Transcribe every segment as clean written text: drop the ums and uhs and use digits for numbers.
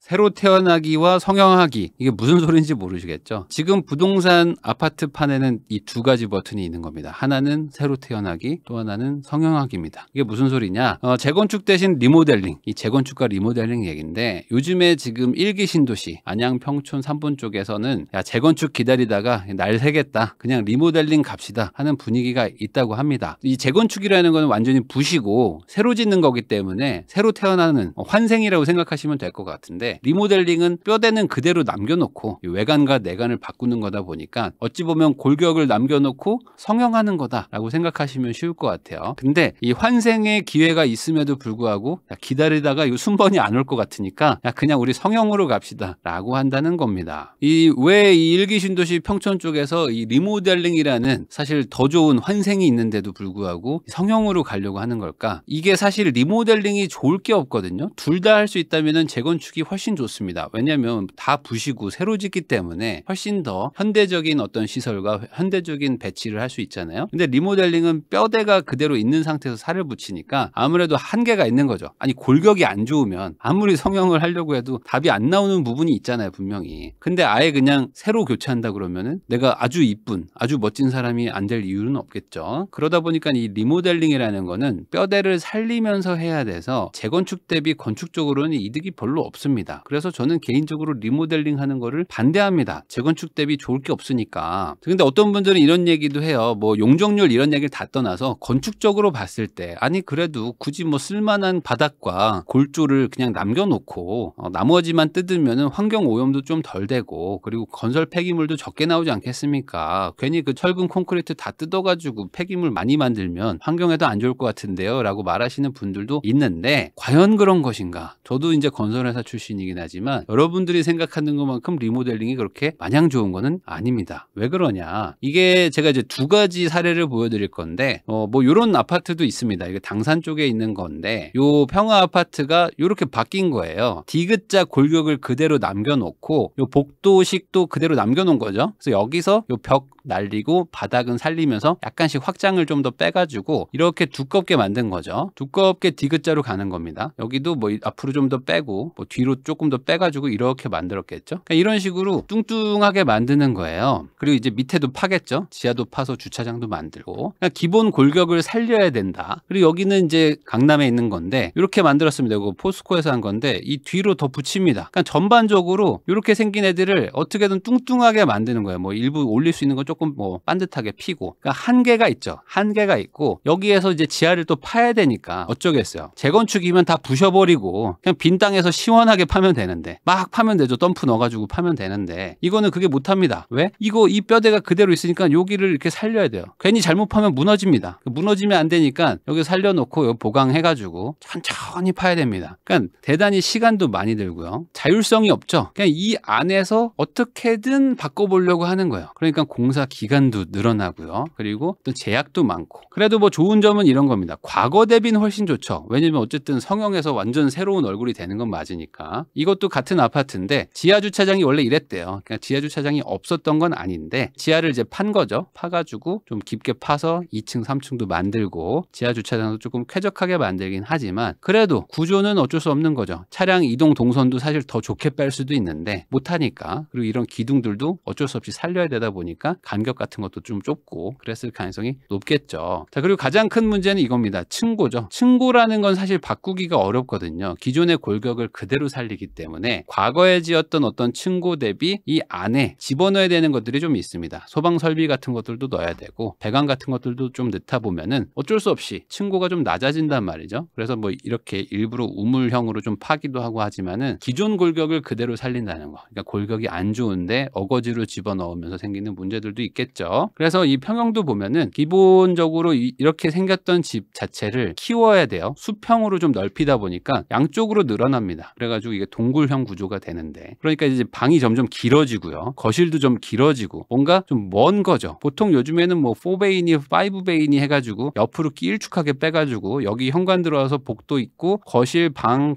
새로 태어나기와 성형하기, 이게 무슨 소리인지 모르시겠죠? 지금 부동산 아파트 판에는 이 두 가지 버튼이 있는 겁니다. 하나는 새로 태어나기, 또 하나는 성형하기입니다. 이게 무슨 소리냐? 재건축 대신 리모델링, 이 재건축과 리모델링 얘기인데, 요즘에 지금 1기 신도시 안양 평촌 3분 쪽에서는 야, 재건축 기다리다가 날 새겠다, 그냥 리모델링 갑시다 하는 분위기가 있다고 합니다. 이 재건축이라는 건 완전히 부시고 새로 짓는 거기 때문에 새로 태어나는 환생이라고 생각하시면 될 것 같은데, 리모델링은 뼈대는 그대로 남겨놓고 외관과 내관을 바꾸는 거다 보니까 어찌 보면 골격을 남겨놓고 성형하는 거다라고 생각하시면 쉬울 것 같아요. 근데 이 환생의 기회가 있음에도 불구하고 야, 기다리다가 이거 순번이 안 올 것 같으니까 야, 그냥 우리 성형으로 갑시다 라고 한다는 겁니다. 왜 이 일기 신도시 평촌 쪽에서 이 리모델링이라는 사실 더 좋은 환생이 있는데도 불구하고 성형으로 가려고 하는 걸까? 이게 사실 리모델링이 좋을 게 없거든요. 둘 다 할 수 있다면 재건축이 훨씬 좋습니다. 왜냐하면 다 부시고 새로 짓기 때문에 훨씬 더 현대적인 어떤 시설과 현대적인 배치를 할 수 있잖아요. 근데 리모델링은 뼈대가 그대로 있는 상태에서 살을 붙이니까 아무래도 한계가 있는 거죠. 아니, 골격이 안 좋으면 아무리 성형을 하려고 해도 답이 안 나오는 부분이 있잖아요, 분명히. 근데 아예 그냥 새로 교체한다 그러면은 내가 아주 이쁜, 아주 멋진 사람이 안 될 이유는 없겠죠. 그러다 보니까 이 리모델링이라는 거는 뼈대를 살리면서 해야 돼서 재건축 대비 건축적으로는 이득이 별로 없습니다. 그래서 저는 개인적으로 리모델링 하는 거를 반대합니다. 재건축 대비 좋을 게 없으니까. 근데 어떤 분들은 이런 얘기도 해요. 뭐 용적률 이런 얘기를 다 떠나서 건축적으로 봤을 때, 아니 그래도 굳이 뭐 쓸만한 바닥과 골조를 그냥 남겨놓고 나머지만 뜯으면 환경 오염도 좀 덜 되고, 그리고 건설 폐기물도 적게 나오지 않겠습니까? 괜히 그 철근 콘크리트 다 뜯어가지고 폐기물 많이 만들면 환경에도 안 좋을 것 같은데요 라고 말하시는 분들도 있는데, 과연 그런 것인가? 저도 이제 건설회사 출신이긴 하지만 여러분들이 생각하는 것만큼 리모델링이 그렇게 마냥 좋은 거는 아닙니다. 왜 그러냐? 이게 제가 이제 두 가지 사례를 보여드릴 건데, 뭐 이런 아파트도 있습니다. 이게 당산 쪽에 있는 건데, 요 평화 아파트가 이렇게 바뀐 거예요. 디귿자 골격을 그대로 남겨놓고 요 복도식도 그대로 남겨놓은 거죠. 그래서 여기서 요 벽 날리고 바닥은 살리면서 약간씩 확장을 좀 더 빼가지고 이렇게 두껍게 만든 거죠. 두껍게 디귿자로 가는 겁니다. 여기도 뭐 앞으로 좀 더 빼고 뭐 뒤로 조금 더 빼가지고 이렇게 만들었겠죠. 그러니까 이런 식으로 뚱뚱하게 만드는 거예요. 그리고 이제 밑에도 파겠죠. 지하도 파서 주차장도 만들고. 그러니까 기본 골격을 살려야 된다. 그리고 여기는 이제 강남에 있는 건데 이렇게 만들었습니다. 이거 포스코에서 한 건데 이 뒤로 더 붙입니다. 그러니까 전반적으로 이렇게 생긴 애들을 어떻게든 뚱뚱하게 만드는 거예요. 뭐 일부 올릴 수 있는 건 조금 뭐 반듯하게 피고. 그러니까 한계가 있죠. 한계가 있고 여기에서 이제 지하를 또 파야 되니까 어쩌겠어요. 재건축이면 다 부셔버리고 그냥 빈 땅에서 시원하게 파면 되는데, 막 파면 되죠. 덤프 넣어가지고 파면 되는데, 이거는 그게 못합니다. 왜? 이 뼈대가 그대로 있으니까 여기를 이렇게 살려야 돼요. 괜히 잘못 파면 무너집니다. 무너지면 안 되니까 여기 살려놓고 여기 보강해가지고 천천히 파야 됩니다. 그러니까 대단히 시간도 많이 들고요. 자율성이 없죠. 그냥 이 안에서 어떻게든 바꿔보려고 하는 거예요. 그러니까 공사 기간도 늘어나고요. 그리고 또 제약도 많고. 그래도 뭐 좋은 점은 이런 겁니다. 과거 대비는 훨씬 좋죠. 왜냐면 어쨌든 성형해서 완전 새로운 얼굴이 되는 건 맞으니까. 이것도 같은 아파트인데 지하 주차장이 원래 이랬대요. 그냥 지하 주차장이 없었던 건 아닌데 지하를 이제 판 거죠. 파가지고 좀 깊게 파서 2층, 3층도 만들고 지하 주차장도 조금 쾌적하게 만들긴 하지만 그래도 구조는 어쩔 수 없는 거죠. 차량 이동 동선도 사실 더 좋게 뺄 수도 있는데 못하니까. 그리고 이런 기둥들도 어쩔 수 없이 살려야 되다 보니까 간격 같은 것도 좀 좁고 그랬을 가능성이 높겠죠. 자, 그리고 가장 큰 문제는 이겁니다. 층고죠. 층고라는 건 사실 바꾸기가 어렵거든요. 기존의 골격을 그대로 살리기 때문에 과거에 지었던 어떤 층고 대비 이 안에 집어넣어야 되는 것들이 좀 있습니다. 소방 설비 같은 것들도 넣어야 되고 배관 같은 것들도 좀 넣다 보면은 어쩔 수 없이 층고가 좀 낮아진단 말이죠. 그래서 뭐 이렇게 일부러 우물형으로 좀 파기도 하고 하지만은 기존 골격을 그대로 살린다는 거. 그러니까 골격이 안 좋은데 어거지로 집어넣으면서 생기는 문제들도 있겠죠. 그래서 이 평형도 보면은 기본적으로 이렇게 생겼던 집 자체를 키워야 돼요. 수평으로 좀 넓히다 보니까 양쪽으로 늘어납니다. 그래가지고 이게 동굴형 구조가 되는데, 그러니까 이제 방이 점점 길어지고요. 거실도 좀 길어지고 뭔가 좀 먼 거죠. 보통 요즘에는 뭐 4베이니, 5베이니 해가지고 옆으로 길쭉하게 빼가지고 여기 현관 들어와서 복도 있고 거실 방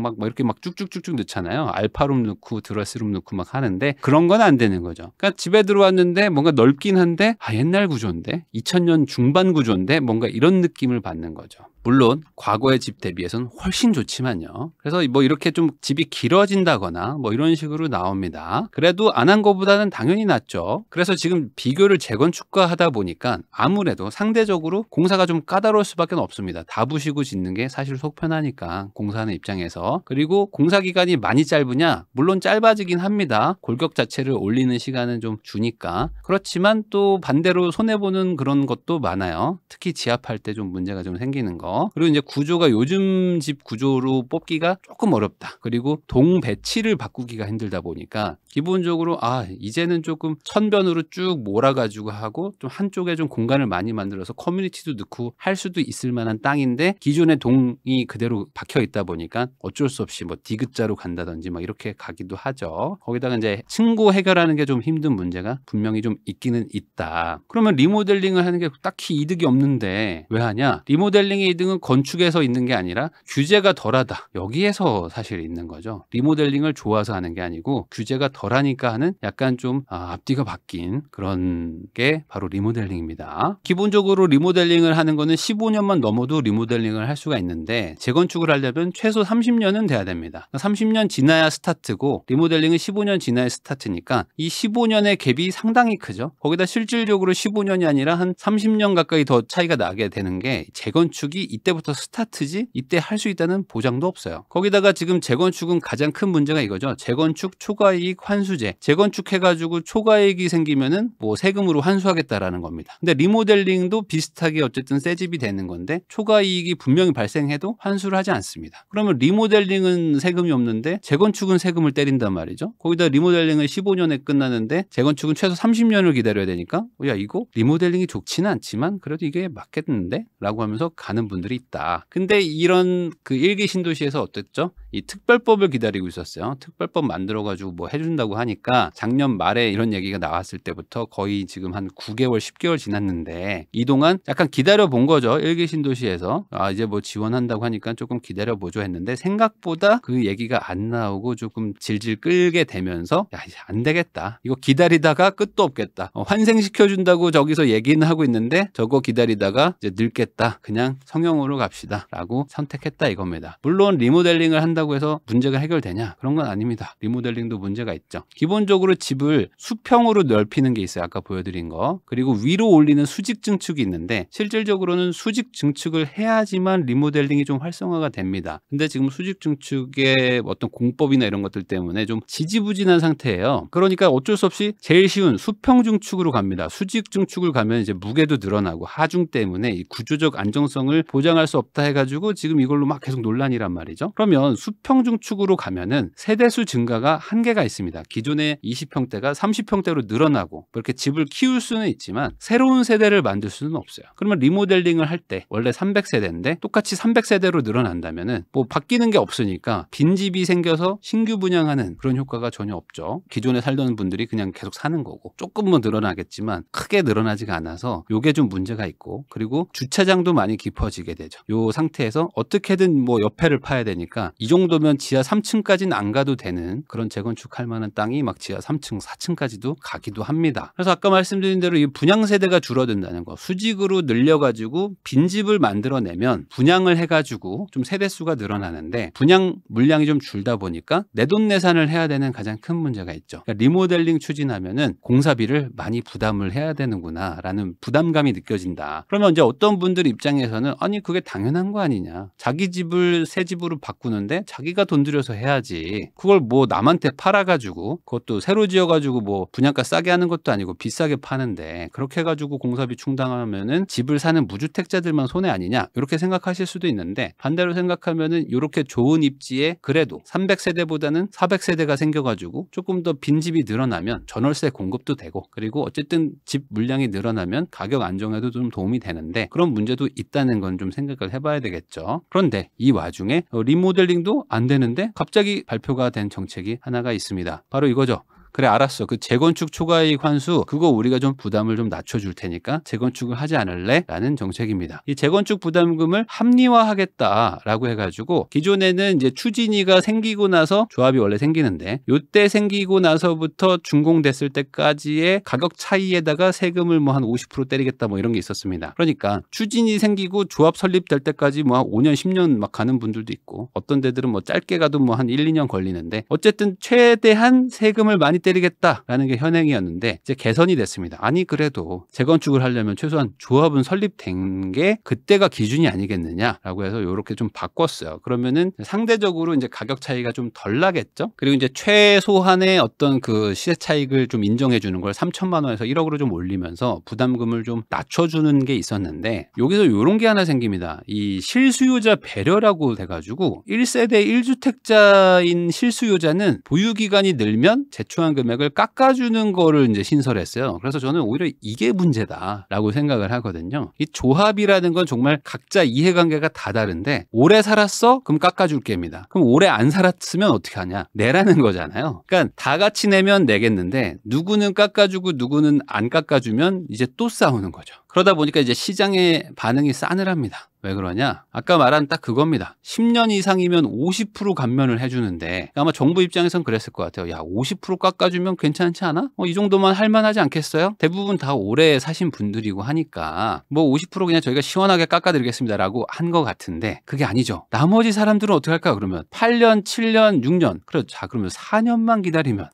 막 이렇게 막 쭉쭉쭉쭉 넣잖아요. 알파룸 넣고 드레스룸 넣고 막 하는데 그런 건 안 되는 거죠. 그러니까 집에 들어왔는데 뭔가 넓긴 한데 옛날 구조인데 2000년 중반 구조인데 뭔가 이런 느낌을 받는 거죠. 물론 과거의 집 대비해서는 훨씬 좋지만요. 그래서 뭐 이렇게 좀 집이 길어진다거나 뭐 이런 식으로 나옵니다. 그래도 안 한 거보다는 당연히 낫죠. 그래서 지금 비교를 재건축과 하다 보니까 아무래도 상대적으로 공사가 좀 까다로울 수밖에 없습니다. 다 부시고 짓는 게 사실 속 편하니까 공사하는 입장에서. 그리고 공사 기간이 많이 짧으냐? 물론 짧아지긴 합니다. 골격 자체를 올리는 시간은 좀 주니까. 그렇지만 또 반대로 손해보는 그런 것도 많아요. 특히 지압할 때 좀 문제가 좀 생기는 거. 그리고 이제 구조가 요즘 집 구조로 뽑기가 조금 어렵다. 그리고 동 배치를 바꾸기가 힘들다 보니까 기본적으로 이제는 조금 천변으로 쭉 몰아가지고 하고 좀 한쪽에 좀 공간을 많이 만들어서 커뮤니티도 넣고 할 수도 있을 만한 땅인데 기존의 동이 그대로 박혀 있다 보니까 어쩔 수 없이 뭐 디귿자로 간다든지 막 이렇게 가기도 하죠. 거기다가 이제 층고 해결하는 게 좀 힘든 문제가 분명히 좀 있기는 있다. 그러면 리모델링을 하는 게 딱히 이득이 없는데 왜 하냐? 리모델링의 이득은 건축에서 있는 게 아니라 규제가 덜하다. 여기에서 사실 있는 거죠. 리모델링을 좋아서 하는 게 아니고 규제가 덜하니까 하는 약간 좀 앞뒤가 바뀐 그런 게 바로 리모델링입니다. 기본적으로 리모델링을 하는 거는 15년만 넘어도 리모델링을 할 수가 있는데 재건축을 하려면 최소 30년은 돼야 됩니다. 30년 지나야 스타트고 리모델링은 15년 지나야 스타트니까 이 15년의 갭이 상당히 크죠. 거기다 실질적으로 15년이 아니라 한 30년 가까이 더 차이가 나게 되는 게 재건축이 이때부터 스타트지 이때 할 수 있다는 보장도 없어요. 거기다가 지금 재건축은 가장 큰 문제가 이거죠. 재건축 초과이익 환수제. 재건축해가지고 초과이익이 생기면은 뭐 세금으로 환수하겠다라는 겁니다. 근데 리모델링도 비슷하게 어쨌든 새 집이 되는 건데 초과이익이 분명히 발생해도 환수를 하지 않습니다. 그러면 리모델링은 세금이 없는데 재건축은 세금을 때린단 말이죠. 거기다 리모델링은 15년에 끝나는데 재건축은 최소 30년을 기다려야 되니까 야 이거 리모델링이 좋지는 않지만 그래도 이게 맞겠는데? 라고 하면서 가는 분들이 있다. 근데 이런 그 일기 신도시에서 어땠죠? 이 특별법을 기다리고 있었어요. 특별법 만들어가지고 뭐 해준다고 하니까 작년 말에 이런 얘기가 나왔을 때부터 거의 지금 한 9개월, 10개월 지났는데 이 동안 약간 기다려본 거죠. 일기 신도시에서. 이제 뭐 지원한다고 하니까 조금 기다려보죠 했는데 생각보다 그 얘기가 안 나오고 조금 질질 끌게 되면서 야 이제 안 되겠다. 이거 기다리다가 끝도 없겠다. 환생시켜준다고 저기서 얘기는 하고 있는데 저거 기다리다가 이제 늙겠다. 그냥 성형으로 갑시다. 라고 선택했다 이겁니다. 물론 리모델링을 한다고 해서 문제가 해결되냐? 그런 건 아닙니다. 리모델링도 문제가 있죠. 기본적으로 집을 수평으로 넓히는 게 있어요. 아까 보여드린 거. 그리고 위로 올리는 수직 증축이 있는데 실질적으로는 수직 증축을 해야지만 리모델링이 좀 활성화가 됩니다. 근데 지금 수직 증축의 어떤 공법이나 이런 것들 때문에 좀 지지부진한 상태예요. 그러니까 어쩔 수 없이 제일 쉬운 수평 증축으로 갑니다. 수직 증축을 가면 이제 무게도 늘어나고 하중 때문에 이 구조적 안정성을 보장할 수 없다 해가지고 지금 이걸로 막 계속 논란이란 말이죠. 그러면 수평 증축으로 가면은 세대수 증가가 한계가 있습니다. 기존의 20평대가 30평대로 늘어나고 이렇게 집을 키울 수는 있지만 새로운 세대를 만들 수는 없어요. 그러면 리모델링을 할 때 원래 300세대인데 똑같이 300세대로 늘어난다면은 뭐 바뀌는 게 없으니까 빈집이 생겨서 신규 분양하는 그런 효과가 전혀 없죠. 기존에 살던 분들이 그냥 계속 사는 거고 조금 뭐 늘어나겠지만 크게 늘어나지가 않아서 요게 좀 문제가 있고 그리고 주차장도 많이 깊어지게 되죠. 요 상태에서 어떻게든 뭐 옆에를 파야 되니까 이 정도면 지하 3층까지는 안 가도 되는 그런 재건축할 만한 땅이 막 지하 3층, 4층까지도 가기도 합니다. 그래서 아까 말씀드린 대로 이 분양 세대가 줄어든다는 거 수직으로 늘려가지고 빈집을 만들어내면 분양을 해가지고 좀 세대수가 늘어나는데 분양 물량이 좀 줄다 보니까 내돈내산을 해야 되는 가장 큰 문제가 있죠. 그러니까 리모델링 추진하면은 공사비를 많이 부담을 해야 되는구나 라는 부담감이 느껴진다. 그러면 이제 어떤 분들 입장에서는 아니 그게 당연한 거 아니냐. 자기 집을 새 집으로 바꾸는데 자기가 돈 들여서 해야지. 그걸 뭐 남한테 팔아가지고 그것도 새로 지어가지고 뭐 분양가 싸게 하는 것도 아니고 비싸게 파는데 그렇게 해가지고 공사비 충당하면은 집을 사는 무주택자들만 손해 아니냐 이렇게 생각하실 수도 있는데 반대로 생각하면은 이렇게 좋은 입지에 그래도 300세대보다는 400세대가 생겨가지고 조금 더 빈집이 늘어나면 전월세 공급도 되고 그리고 어쨌든 집 물량이 늘어나면 가격 안정에도 좀 도움이 되는데 그런 문제도 있다는 건 좀 생각을 해봐야 되겠죠. 그런데 이 와중에 리모델링도 안 되는데 갑자기 발표가 된 정책이 하나가 있습니다. 바로 이거죠. 그래 알았어. 그 재건축 초과이익 환수 그거 우리가 좀 부담을 좀 낮춰줄 테니까 재건축을 하지 않을래? 라는 정책입니다. 이 재건축 부담금을 합리화하겠다라고 해가지고 기존에는 이제 추진위가 생기고 나서 조합이 원래 생기는데 요때 생기고 나서부터 준공됐을 때까지의 가격 차이에다가 세금을 뭐 한 50% 때리겠다 뭐 이런 게 있었습니다. 그러니까 추진이 생기고 조합 설립될 때까지 뭐 한 5년 10년 막 가는 분들도 있고 어떤 데들은 뭐 짧게 가도 뭐 한 1, 2년 걸리는데 어쨌든 최대한 세금을 많이 때리겠다라는 게 현행이었는데 이제 개선이 됐습니다. 아니 그래도 재건축을 하려면 최소한 조합은 설립된 게 그때가 기준이 아니겠느냐라고 해서 이렇게 좀 바꿨어요. 그러면은 상대적으로 이제 가격 차이가 좀 덜 나겠죠. 그리고 이제 최소한의 어떤 그 시세 차익을 좀 인정해 주는 걸 3천만 원에서 1억으로 좀 올리면서 부담금을 좀 낮춰주는 게 있었는데 여기서 이런 게 하나 생깁니다. 이 실수요자 배려라고 돼가지고 1세대 1주택자인 실수요자는 보유기간이 늘면 제초한 금액을 깎아주는 거를 이제 신설했어요. 그래서 저는 오히려 이게 문제다라고 생각을 하거든요. 이 조합이라는 건 정말 각자 이해관계가 다 다른데 오래 살았어? 그럼 깎아줄게입니다. 그럼 오래 안 살았으면 어떻게 하냐? 내라는 거잖아요. 그러니까 다 같이 내면 내겠는데 누구는 깎아주고 누구는 안 깎아주면 이제 또 싸우는 거죠. 그러다 보니까 이제 시장의 반응이 싸늘합니다. 왜 그러냐? 아까 말한 딱 그겁니다. 10년 이상이면 50% 감면을 해주는데 아마 정부 입장에선 그랬을 것 같아요. 야, 50% 깎아주면 괜찮지 않아? 이 정도만 할만하지 않겠어요? 대부분 다 오래 사신 분들이고 하니까 뭐 50% 그냥 저희가 시원하게 깎아드리겠습니다라고 한 것 같은데 그게 아니죠. 나머지 사람들은 어떻게 할까? 그러면 8년, 7년, 6년 그래, 자 그러면 4년만 기다리면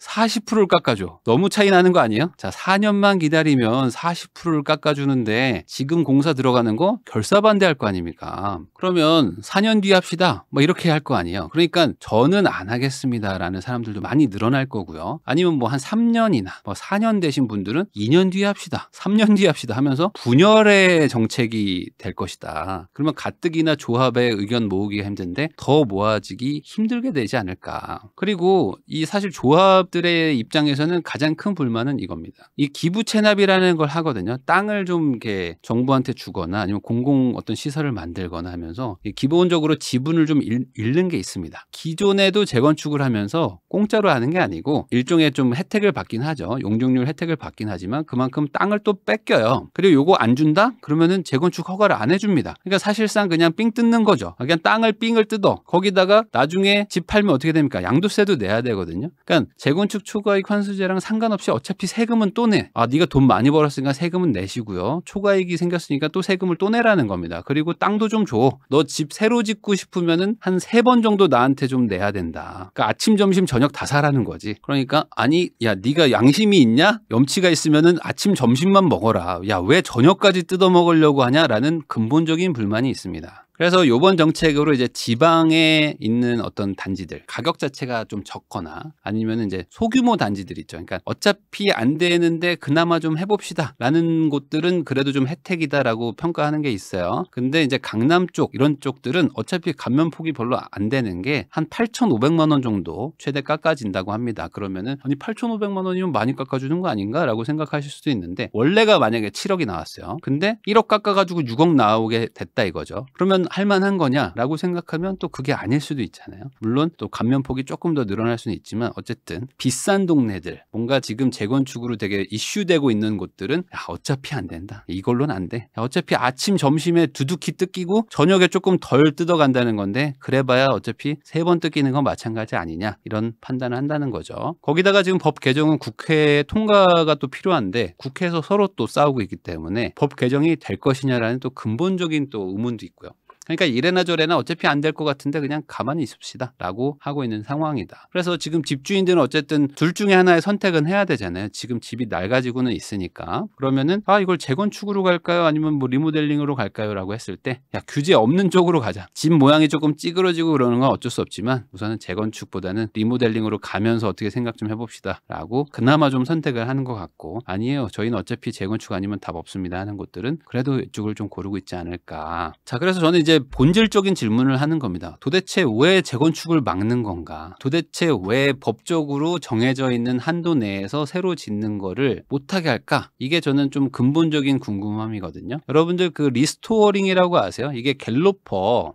40%를 깎아줘. 너무 차이 나는 거 아니에요? 자 4년만 기다리면 40%를 깎아주는데 지금 공사 들어가는 거 결사반대할 거 아닙니까? 그러면 4년 뒤에 합시다. 뭐 이렇게 할 거 아니에요. 그러니까 저는 안 하겠습니다라는 사람들도 많이 늘어날 거고요. 아니면 뭐 한 3년이나 뭐 4년 되신 분들은 2년 뒤에 합시다. 3년 뒤에 합시다 하면서 분열의 정책이 될 것이다. 그러면 가뜩이나 조합의 의견 모으기가 힘든데 더 모아지기 힘들게 되지 않을까. 그리고 이 사실 조합들의 입장에서는 가장 큰 불만은 이겁니다. 이 기부 체납이라는 걸 하거든요. 땅을 좀 이렇게 정부한테 주거나 아니면 공공 어떤 시설을 만들거나 하면서 기본적으로 지분을 좀 잃는 게 있습니다. 기존에도 재건축을 하면서 공짜로 하는 게 아니고 일종의 좀 혜택을 받긴 하죠. 용적률 혜택을 받긴 하지만 그만큼 땅을 또 뺏겨요. 그리고 요거 안 준다? 그러면은 재건축 허가를 안 해줍니다. 그러니까 사실상 그냥 삥 뜯는 거죠. 그냥 땅을 삥을 뜯어. 거기다가 나중에 집 팔면 어떻게 됩니까? 양도세도 내야 되거든요. 그러니까 재건축 초과이익 환수제랑 상관없이 어차피 세금은 또 내. 아, 네가 돈 많이 벌었으니까 세금은 내시고요. 초과이익이 생겼으니까 또 세금을 또 내라는 겁니다. 그리고 땅도 좀 줘. 너 집 새로 짓고 싶으면은 한 3번 정도 나한테 좀 내야 된다. 그러니까 아침, 점심, 저녁 다 사라는 거지. 그러니까 아니, 야, 네가 양심이 있냐? 염치가 있으면은 아침, 점심만 먹어라. 야, 왜 저녁까지 뜯어 먹으려고 하냐라는 근본적인 불만이 있습니다. 그래서 이번 정책으로 이제 지방에 있는 어떤 단지들 가격 자체가 좀 적거나 아니면 이제 소규모 단지들 있죠. 그러니까 어차피 안 되는데 그나마 좀 해봅시다라는 곳들은 그래도 좀 혜택이다라고 평가하는 게 있어요. 근데 이제 강남 쪽 이런 쪽들은 어차피 감면 폭이 별로 안 되는 게 한 8,500만 원 정도 최대 깎아진다고 합니다. 그러면은 아니 8,500만 원이면 많이 깎아주는 거 아닌가라고 생각하실 수도 있는데 원래가 만약에 7억이 나왔어요. 근데 1억 깎아가지고 6억 나오게 됐다 이거죠. 그러면 할만한 거냐라고 생각하면 또 그게 아닐 수도 있잖아요. 물론 또 감면폭이 조금 더 늘어날 수는 있지만 어쨌든 비싼 동네들 뭔가 지금 재건축으로 되게 이슈되고 있는 곳들은 야, 어차피 안 된다. 이걸로는 안 돼. 야, 어차피 아침 점심에 두둑히 뜯기고 저녁에 조금 덜 뜯어간다는 건데 그래봐야 어차피 3번 뜯기는 건 마찬가지 아니냐 이런 판단을 한다는 거죠. 거기다가 지금 법 개정은 국회 통과가 또 필요한데 국회에서 서로 또 싸우고 있기 때문에 법 개정이 될 것이냐라는 또 근본적인 또 의문도 있고요. 그러니까 이래나 저래나 어차피 안 될 것 같은데 그냥 가만히 있읍시다 라고 하고 있는 상황이다. 그래서 지금 집주인들은 어쨌든 둘 중에 하나의 선택은 해야 되잖아요. 지금 집이 낡아지고는 있으니까. 그러면은 아 이걸 재건축으로 갈까요? 아니면 뭐 리모델링으로 갈까요? 라고 했을 때 야 규제 없는 쪽으로 가자. 집 모양이 조금 찌그러지고 그러는 건 어쩔 수 없지만 우선은 재건축보다는 리모델링으로 가면서 어떻게 생각 좀 해봅시다 라고 그나마 좀 선택을 하는 것 같고 아니에요. 저희는 어차피 재건축 아니면 답 없습니다 하는 곳들은 그래도 이쪽을 좀 고르고 있지 않을까. 자 그래서 저는 이제 이제 본질적인 질문을 하는 겁니다. 도대체 왜 재건축을 막는 건가? 도대체 왜 법적으로 정해져 있는 한도 내에서 새로 짓는 거를 못하게 할까? 이게 저는 좀 근본적인 궁금함이거든요. 여러분들 그 리스토어링이라고 아세요? 이게 갤로퍼가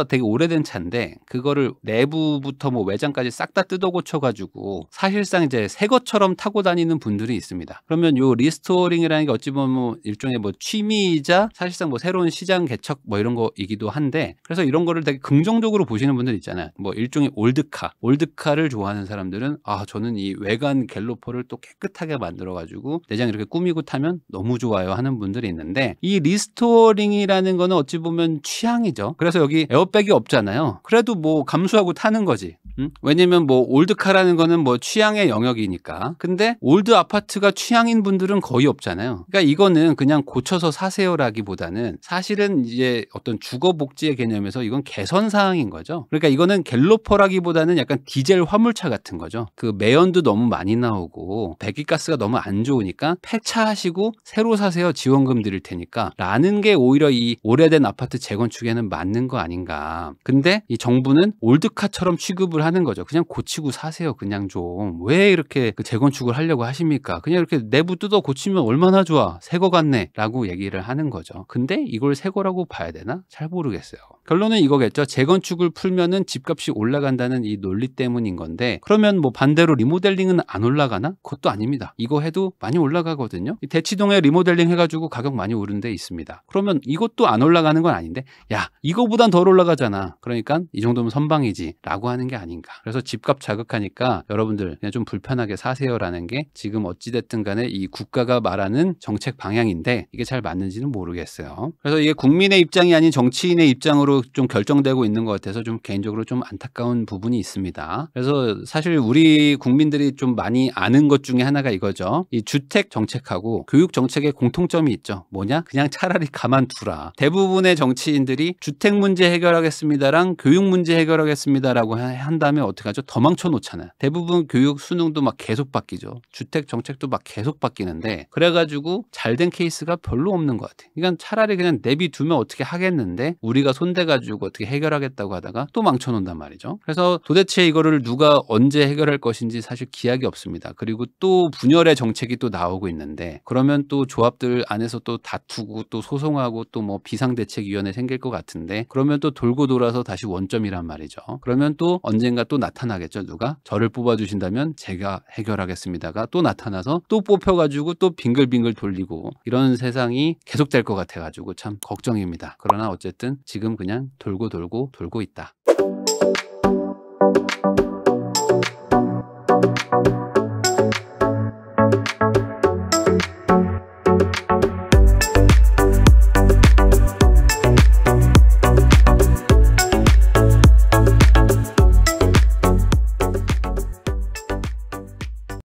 되게 오래된 차인데 그거를 내부부터 뭐 외장까지 싹 다 뜯어 고쳐가지고 사실상 이제 새 것처럼 타고 다니는 분들이 있습니다. 그러면 요 리스토어링이라는 게 어찌 보면 뭐 일종의 뭐 취미이자 사실상 뭐 새로운 시장 개척 뭐 이런 거이기도 한데, 그래서 이런 거를 되게 긍정적으로 보시는 분들 있잖아요. 뭐 일종의 올드카를 좋아하는 사람들은 저는 이 외관 갤로퍼를 또 깨끗하게 만들어가지고 내장 이렇게 꾸미고 타면 너무 좋아요 하는 분들이 있는데, 이 리스토어링이라는 거는 어찌 보면 취향이죠. 그래서 여기 에어백이 없잖아요. 그래도 뭐 감수하고 타는 거지. 왜냐면 뭐 올드카라는 거는 뭐 취향의 영역이니까. 근데 올드 아파트가 취향인 분들은 거의 없잖아요. 그러니까 이거는 그냥 고쳐서 사세요라기보다는 사실은 이제 어떤 주거 복지의 개념에서 이건 개선 사항인 거죠. 그러니까 이거는 갤로퍼라기보다는 약간 디젤 화물차 같은 거죠. 그 매연도 너무 많이 나오고 배기가스가 너무 안 좋으니까 폐차하시고 새로 사세요, 지원금 드릴 테니까 라는 게 오히려 이 오래된 아파트 재건축에는 맞는 거 아닌가. 근데 이 정부는 올드카처럼 취급을 하는 거죠. 그냥 고치고 사세요. 그냥 좀 왜 이렇게 그 재건축을 하려고 하십니까? 그냥 이렇게 내부 뜯어 고치면 얼마나 좋아, 새 거 같네 라고 얘기를 하는 거죠. 근데 이걸 새 거라고 봐야 되나? 잘 모르겠어요. 결론은 이거겠죠. 재건축을 풀면은 집값이 올라간다는 이 논리 때문인 건데, 그러면 뭐 반대로 리모델링은 안 올라가나? 그것도 아닙니다. 이거 해도 많이 올라가거든요. 대치동에 리모델링 해가지고 가격 많이 오른 데 있습니다. 그러면 이것도 안 올라가는 건 아닌데, 야 이거보단 덜 올라가잖아, 그러니까 이 정도면 선방이지 라고 하는 게 아닌가. 그래서 집값 자극하니까 여러분들 그냥 좀 불편하게 사세요라는 게 지금 어찌됐든 간에 이 국가가 말하는 정책 방향인데 이게 잘 맞는지는 모르겠어요. 그래서 이게 국민의 입장이 아닌 정치인의 입장으로 좀 결정되고 있는 것 같아서 좀 개인적으로 좀 안타까운 부분이 있습니다. 그래서 사실 우리 국민들이 좀 많이 아는 것 중에 하나가 이거죠. 이 주택 정책하고 교육 정책의 공통점이 있죠. 뭐냐? 그냥 차라리 가만두라. 대부분의 정치인들이 주택 문제 해결하겠습니다랑 교육 문제 해결하겠습니다라고 한 다음에 어떻게 하죠? 더 망쳐놓잖아요. 대부분 교육 수능도 막 계속 바뀌죠. 주택 정책도 막 계속 바뀌는데, 그래가지고 잘된 케이스가 별로 없는 것 같아요. 그러니까 차라리 그냥 내비두면 어떻게 하겠는데 우리가 손대가지고 어떻게 해결하겠다고 하다가 또 망쳐놓는단 말이죠. 그래서 도대체 이거를 누가 언제 해결할 것인지 사실 기약이 없습니다. 그리고 또 분열의 정책이 또 나오고 있는데, 그러면 또 조합들 안에서 또 다투고 또 소송하고 또 뭐 비상대책위원회 생길 것 같은데, 그러면 또 돌고 돌아서 다시 원점이란 말이죠. 그러면 또 언젠가 또 나타나겠죠. 누가 저를 뽑아주신다면 제가 해결하겠습니다가 또 나타나서 또 뽑혀가지고 또 빙글빙글 돌리고, 이런 세상이 계속될 것 같아가지고 참 걱정입니다. 그러나 어쨌든 지금 그냥 돌고 있다.